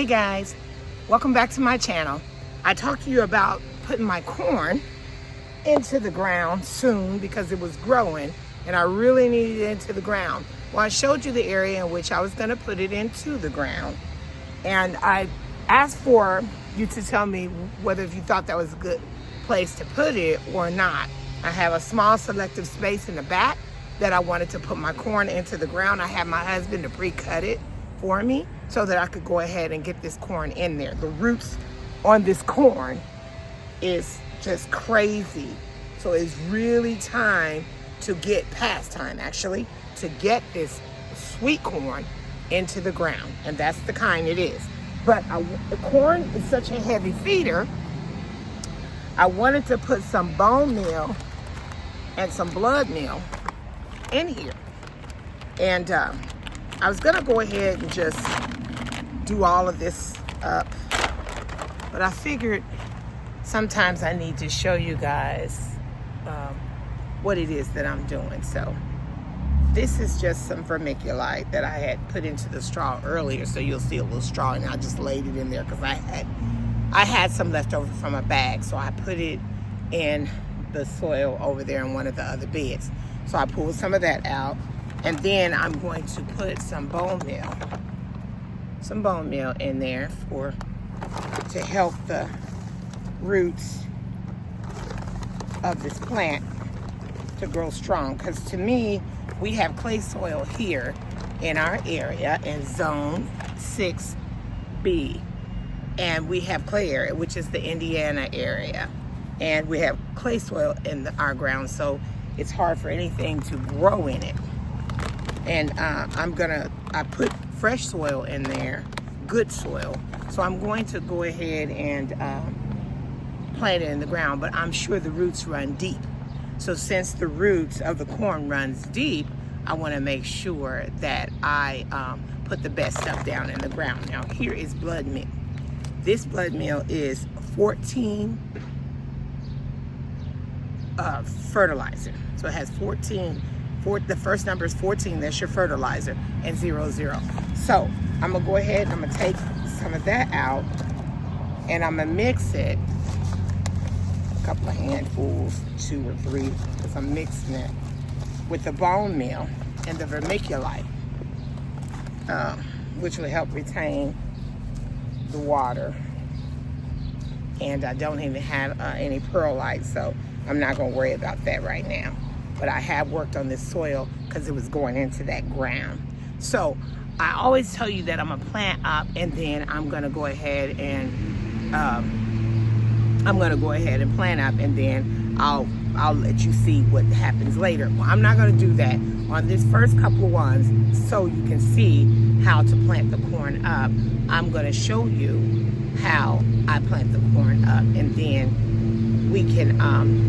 Hey guys, welcome back to my channel. I talked to you about putting my corn into the ground soon because it was growing and I really needed it into the ground. Well, I showed you the area in which I was going to put it into the ground, and I asked for you to tell me whether if you thought that was a good place to put it or not. I have a small selective space in the back that I wanted to put my corn into the ground. I had my husband to pre-cut it for me so that I could go ahead and get this corn in there. The roots on this corn is just crazy. So it's really time to get past time, actually, to get this sweet corn into the ground. And that's the kind it is. But the corn is such a heavy feeder, I wanted to put some bone meal and some blood meal in here. And I was gonna go ahead and just do all of this up, but I figured sometimes I need to show you guys what it is that I'm doing. So this is just some vermiculite that I had put into the straw earlier, so you'll see a little straw, and I just laid it in there because I had some left over from a bag, so I put it in the soil over there in one of the other beds. So I pulled some of that out, and then I'm going to put some bone meal in there to help the roots of this plant to grow strong. Because to me, we have clay soil here in our area in zone 6B, and we have clay area, which is the Indiana area, and we have clay soil in our ground, so it's hard for anything to grow in it. And I put fresh soil in there, good soil. So I'm going to go ahead and plant it in the ground, but I'm sure the roots run deep. So since the roots of the corn runs deep, I want to make sure that I put the best stuff down in the ground. Now here is blood meal. This blood meal is 14 fertilizer. So it has 14. The first number is 14, that's your fertilizer, and 00. So I'm gonna go ahead and I'm gonna take some of that out, and I'm gonna mix it, a couple of handfuls, 2 or 3, because I'm mixing it with the bone meal and the vermiculite, which will help retain the water. And I don't even have any perlite, so I'm not gonna worry about that right now. But I have worked on this soil because it was going into that ground. So I always tell you that I'm gonna plant up, and then I'm gonna go ahead and plant up, and then I'll let you see what happens later. Well, I'm not gonna do that on this first couple of ones, so you can see how to plant the corn up. I'm gonna show you how I plant the corn up, and then we can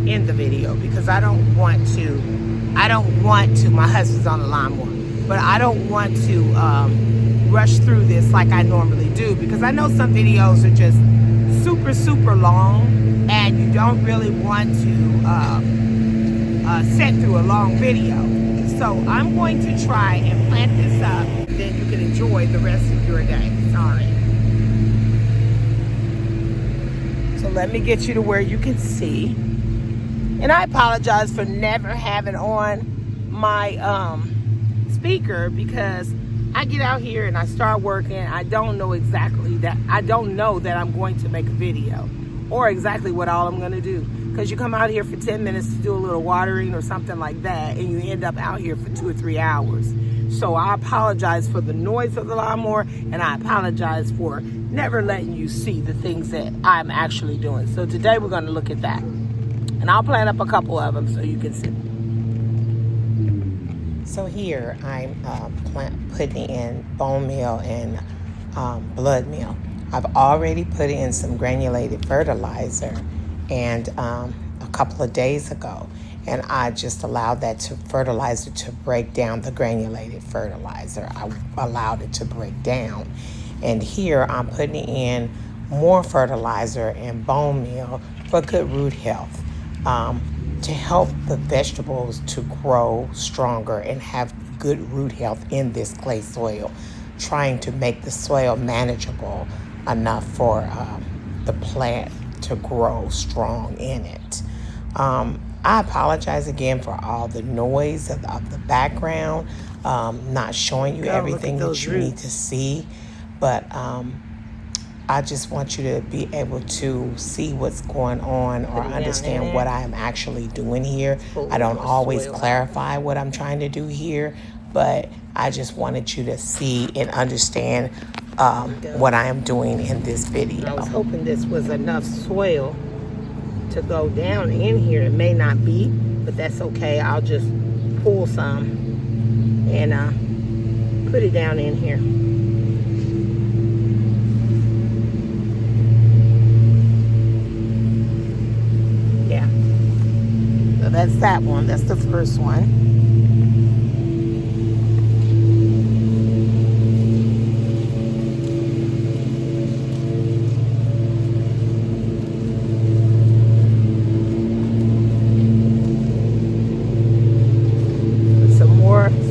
end the video, because I don't want to, my husband's on the lawnmower, but I don't want to rush through this like I normally do, because I know some videos are just super, super long, and you don't really want to sit through a long video. So I'm going to try and plant this up, and then you can enjoy the rest of your day. Sorry. So let me get you to where you can see. And I apologize for never having on my speaker, because I get out here and I start working. I don't know that I'm going to make a video or exactly what all I'm going to do. Because you come out here for 10 minutes to do a little watering or something like that, and you end up out here for 2 or 3 hours. So I apologize for the noise of the lawnmower, and I apologize for never letting you see the things that I'm actually doing. So today we're going to look at that. And I'll plant up a couple of them so you can see. So here I'm putting in bone meal and blood meal. I've already put in some granulated fertilizer and a couple of days ago. And I just allowed that fertilizer to break down, the granulated fertilizer. I allowed it to break down. And here I'm putting in more fertilizer and bone meal for good root health, to help the vegetables to grow stronger and have good root health in this clay soil. trying to make the soil manageable enough for the plant to grow strong in it. I apologize again for all the noise of the background, not showing you everything that you need to see, but I just want you to be able to see what's going on or understand what I am actually doing here. I don't always clarify what I'm trying to do here, but I just wanted you to see and understand what I am doing in this video. I was hoping this was enough soil to go down in here. It may not be, but that's okay. I'll just pull some and put it down in here. Yeah. So that's that one. That's the first one.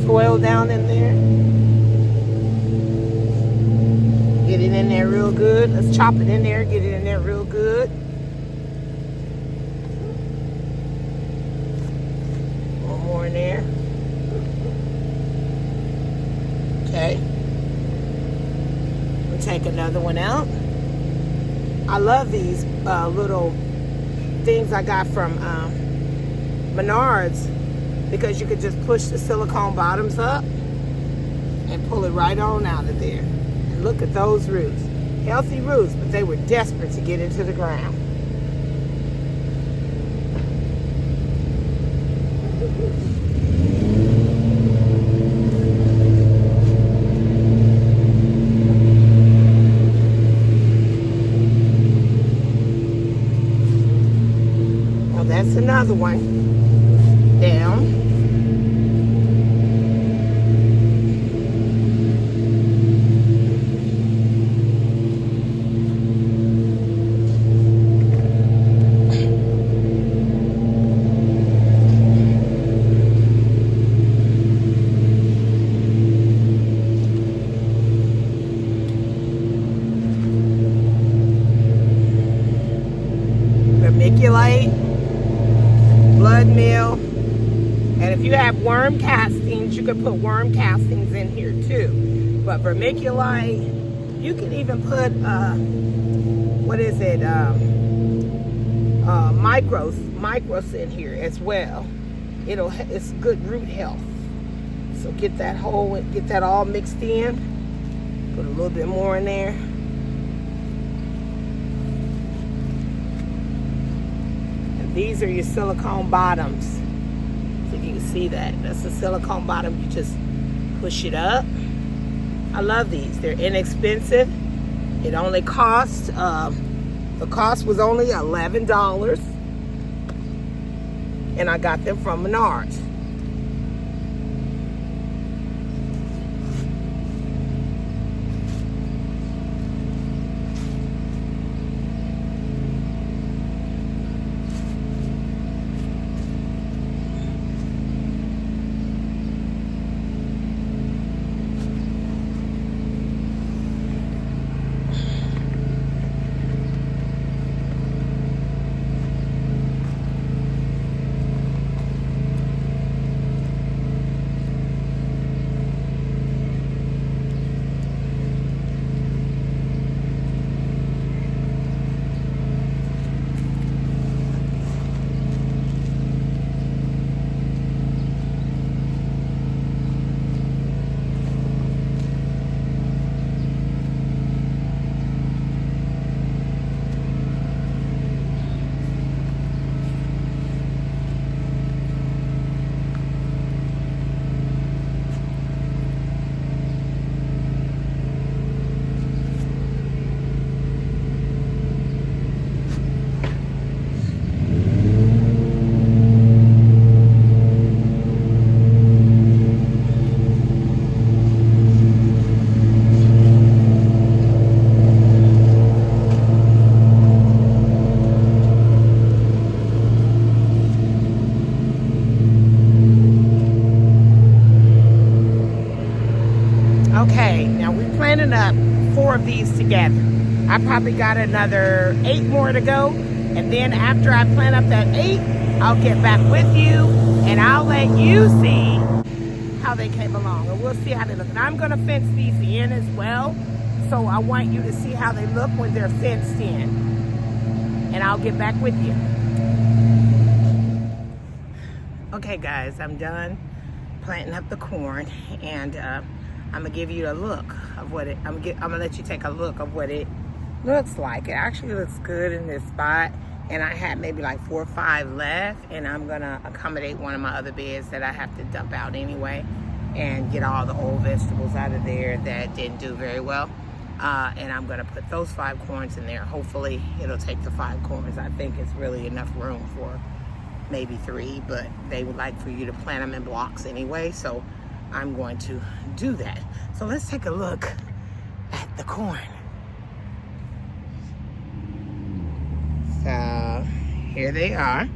Soil down in there. Get it in there real good. Let's chop it in there, get it in there real good. One more in there. Okay. We'll take another one out. I love these little things I got from Menards, because you could just push the silicone bottoms up and pull it right on out of there. And look at those roots. Healthy roots, but they were desperate to get into the ground. Well, that's another one. Down. Vermiculite, blood meal. And if you have worm castings, you could put worm castings in here too. But vermiculite, you can even put, micros in here as well. It's good root health. So get that all mixed in. Put a little bit more in there. And these are your silicone bottoms. You can see that's the silicone bottom. You just push it up. I love these. They're inexpensive. It only cost the cost was only $11, and I got them from Menards. Okay, now we're planting up 4 of these together. I probably got another 8 more to go. And then after I plant up that 8, I'll get back with you and I'll let you see how they came along. And we'll see how they look. And I'm gonna fence these in as well. So I want you to see how they look when they're fenced in. And I'll get back with you. Okay guys, I'm done planting up the corn, and I'm gonna give you a look of what it, I'm gonna let you take a look of what it looks like. It actually looks good in this spot, and I had maybe like 4 or 5 left, and I'm gonna accommodate one of my other beds that I have to dump out anyway and get all the old vegetables out of there that didn't do very well. And I'm gonna put those 5 corns in there. Hopefully it'll take the 5 corns. I think it's really enough room for maybe 3, but they would like for you to plant them in blocks anyway, so I'm going to do that. So let's take a look at the corn. So here they are,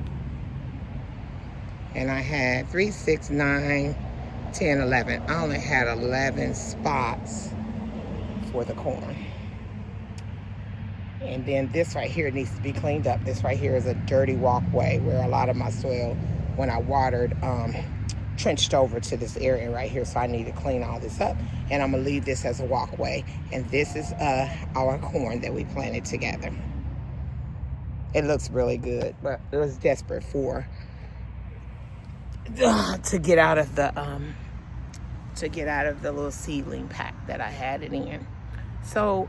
and I had 3, 6, 9, 10, 11. I only had 11 spots for the corn. And then this right here needs to be cleaned up. This right here is a dirty walkway where a lot of my soil, when I watered, trenched over to this area right here. So I need to clean all this up. And I'm gonna leave this as a walkway. And this is our corn that we planted together. It looks really good, but it was desperate for to get out of the little seedling pack that I had it in. So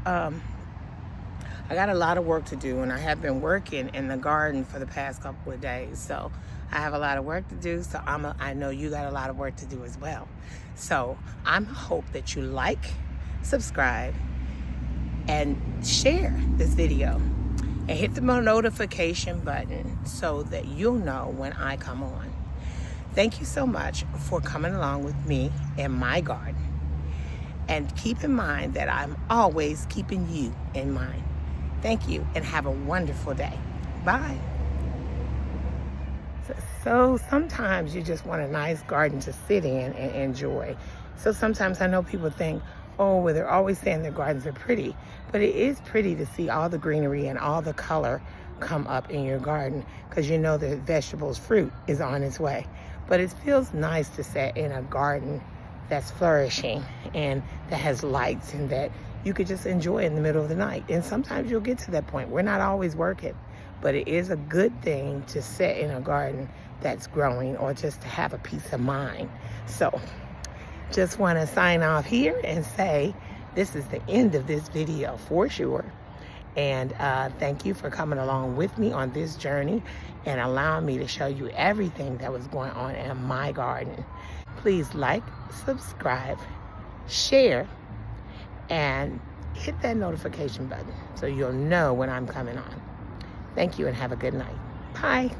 I got a lot of work to do, and I have been working in the garden for the past couple of days. So I have a lot of work to do. So I know you got a lot of work to do as well. So I hope that you like, subscribe, and share this video. And hit the notification button so that you'll know when I come on. Thank you so much for coming along with me in my garden. And keep in mind that I'm always keeping you in mind. Thank you, and have a wonderful day. Bye. So sometimes you just want a nice garden to sit in and enjoy. So sometimes I know people think, oh, well, they're always saying their gardens are pretty. But it is pretty to see all the greenery and all the color come up in your garden, because you know the vegetables, fruit is on its way. But it feels nice to sit in a garden that's flourishing and that has lights and that you could just enjoy in the middle of the night. And sometimes you'll get to that point. We're not always working, but it is a good thing to sit in a garden that's growing, or just to have a peace of mind. So just want to sign off here and say this is the end of this video for sure. And thank you for coming along with me on this journey and allowing me to show you everything that was going on in my garden. Please like, subscribe, share, and hit that notification button so you'll know when I'm coming on. Thank you, and have a good night. Bye.